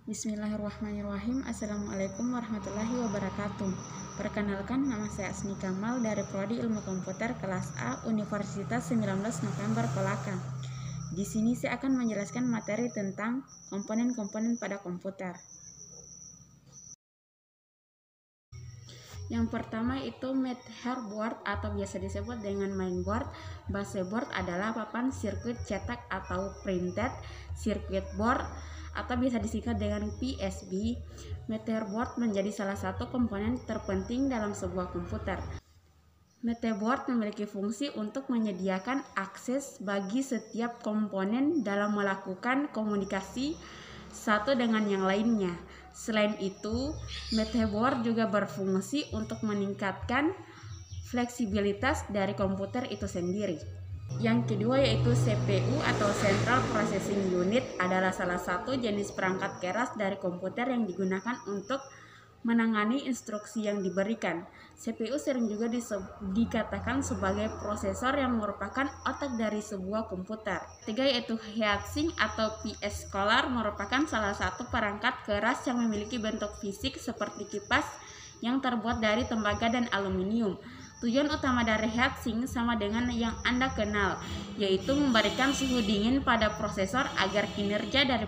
Bismillahirrahmanirrahim. Assalamualaikum warahmatullahi wabarakatuh. Perkenalkan, nama saya Asni Kamal dari Prodi Ilmu Komputer kelas A Universitas 19 November Kolaka. Di sini saya akan menjelaskan materi tentang komponen-komponen pada komputer. Yang pertama itu motherboard atau biasa disebut dengan mainboard. Baseboard adalah papan sirkuit cetak atau printed circuit board atau bisa disingkat dengan PSB. Motherboard menjadi salah satu komponen terpenting dalam sebuah komputer. Motherboard memiliki fungsi untuk menyediakan akses bagi setiap komponen dalam melakukan komunikasi satu dengan yang lainnya. Selain itu, motherboard juga berfungsi untuk meningkatkan fleksibilitas dari komputer itu sendiri. Yang kedua yaitu CPU atau Central Processing Unit adalah salah satu jenis perangkat keras dari komputer yang digunakan untuk menangani instruksi yang diberikan. CPU sering juga dikatakan sebagai prosesor yang merupakan otak dari sebuah komputer. Ketiga yaitu heatsink atau PS Cooler merupakan salah satu perangkat keras yang memiliki bentuk fisik seperti kipas yang terbuat dari tembaga dan aluminium. Tujuan utama dari heatsink sama dengan yang Anda kenal, yaitu memberikan suhu dingin pada prosesor agar kinerja dari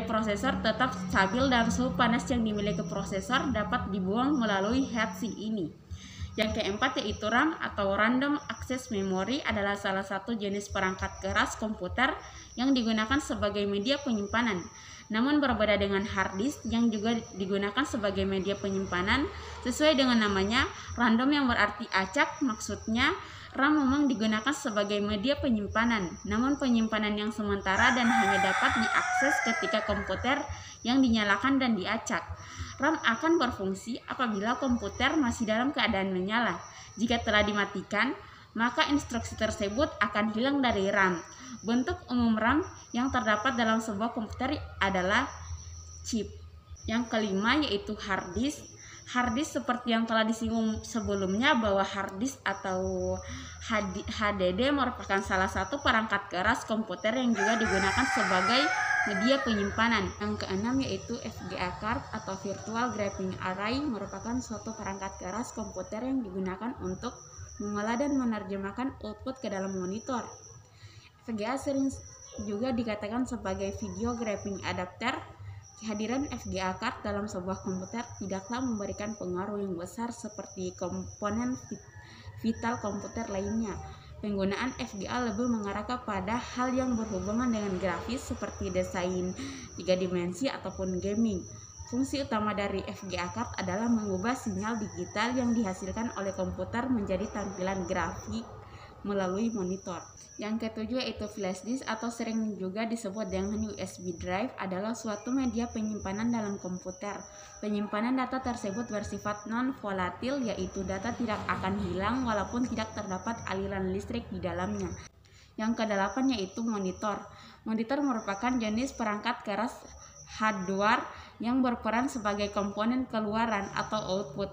prosesor tetap stabil dan suhu panas yang dimiliki prosesor dapat dibuang melalui heatsink ini. Yang keempat yaitu RAM atau Random Access Memory adalah salah satu jenis perangkat keras komputer yang digunakan sebagai media penyimpanan. Namun berbeda dengan hard disk yang juga digunakan sebagai media penyimpanan, sesuai dengan namanya, random yang berarti acak, maksudnya RAM memang digunakan sebagai media penyimpanan, namun penyimpanan yang sementara dan hanya dapat diakses ketika komputer yang dinyalakan dan diacak. RAM akan berfungsi apabila komputer masih dalam keadaan menyala. Jika telah dimatikan, maka instruksi tersebut akan hilang dari RAM. Bentuk umum RAM yang terdapat dalam sebuah komputer adalah chip. Yang kelima yaitu hard disk. Hard disk seperti yang telah disinggung sebelumnya bahwa hard disk atau HDD merupakan salah satu perangkat keras komputer yang juga digunakan sebagai media penyimpanan. Yang keenam yaitu VGA card atau Virtual Graphics Array merupakan suatu perangkat keras komputer yang digunakan untuk mengolah dan menerjemahkan output ke dalam monitor. VGA sering juga dikatakan sebagai Video Graphics Adapter. Kehadiran VGA card dalam sebuah komputer tidaklah memberikan pengaruh yang besar seperti komponen vital komputer lainnya. Penggunaan VGA lebih mengarah kepada hal yang berhubungan dengan grafis seperti desain 3 dimensi ataupun gaming. Fungsi utama dari VGA card adalah mengubah sinyal digital yang dihasilkan oleh komputer menjadi tampilan grafik melalui monitor. Yang ketujuh yaitu flash disk atau sering juga disebut dengan USB drive adalah suatu media penyimpanan dalam komputer. Penyimpanan data tersebut bersifat non-volatil, yaitu data tidak akan hilang walaupun tidak terdapat aliran listrik di dalamnya. Yang kedelapan yaitu monitor. Monitor merupakan jenis perangkat keras hardware yang berperan sebagai komponen keluaran atau output.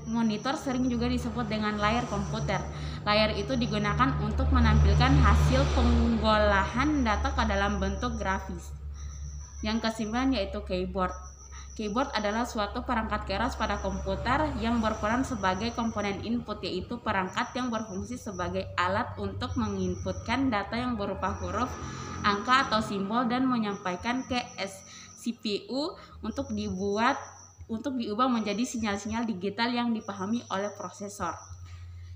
Monitor sering juga disebut dengan layar komputer. Layar itu digunakan untuk menampilkan hasil pengolahan data ke dalam bentuk grafis. Yang kesembilan yaitu keyboard. Keyboard adalah suatu perangkat keras pada komputer yang berperan sebagai komponen input, yaitu perangkat yang berfungsi sebagai alat untuk menginputkan data yang berupa huruf, angka atau simbol dan menyampaikan ke CPU untuk diubah menjadi sinyal-sinyal digital yang dipahami oleh prosesor.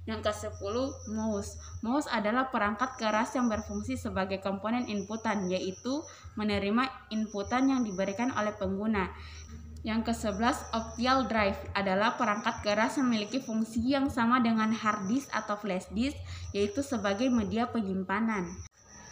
Yang ke-10, mouse. Mouse adalah perangkat keras yang berfungsi sebagai komponen inputan, yaitu menerima inputan yang diberikan oleh pengguna. Yang ke-11, optical drive adalah perangkat keras yang memiliki fungsi yang sama dengan hard disk atau flash disk, yaitu sebagai media penyimpanan.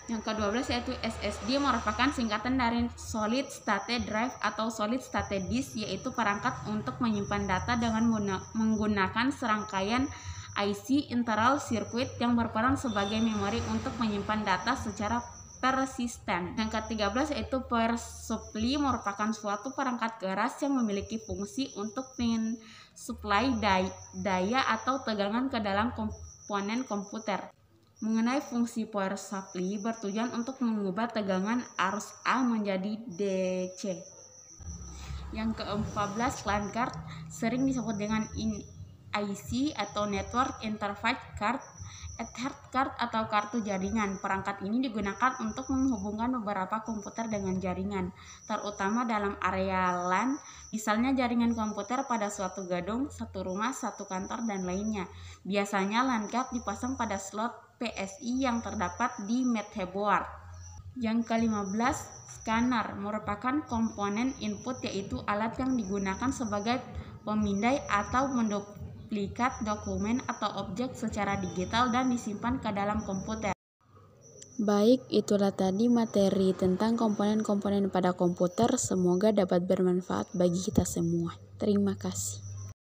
Yang ke-12 yaitu SSD merupakan singkatan dari Solid State Drive atau Solid State Disk, yaitu perangkat untuk menyimpan data dengan menggunakan serangkaian IC internal circuit yang berperan sebagai memori untuk menyimpan data secara persisten. Yang ke-13 yaitu power supply merupakan suatu perangkat keras yang memiliki fungsi untuk mensuplai daya atau tegangan ke dalam komponen komputer. Mengenai fungsi power supply bertujuan untuk mengubah tegangan arus A menjadi DC. Yang ke-14, line card sering disebut dengan IC atau Network Interface Card, Ethernet card atau kartu jaringan. Perangkat ini digunakan untuk menghubungkan beberapa komputer dengan jaringan, terutama dalam area LAN, misalnya jaringan komputer pada suatu gedung, satu rumah, satu kantor, dan lainnya. Biasanya line card dipasang pada slot PSI yang terdapat di motherboard. Yang ke-15, scanner merupakan komponen input, yaitu alat yang digunakan sebagai pemindai atau menduplikat dokumen atau objek secara digital dan disimpan ke dalam komputer. Baik, itulah tadi materi tentang komponen-komponen pada komputer. Semoga dapat bermanfaat bagi kita semua. Terima kasih.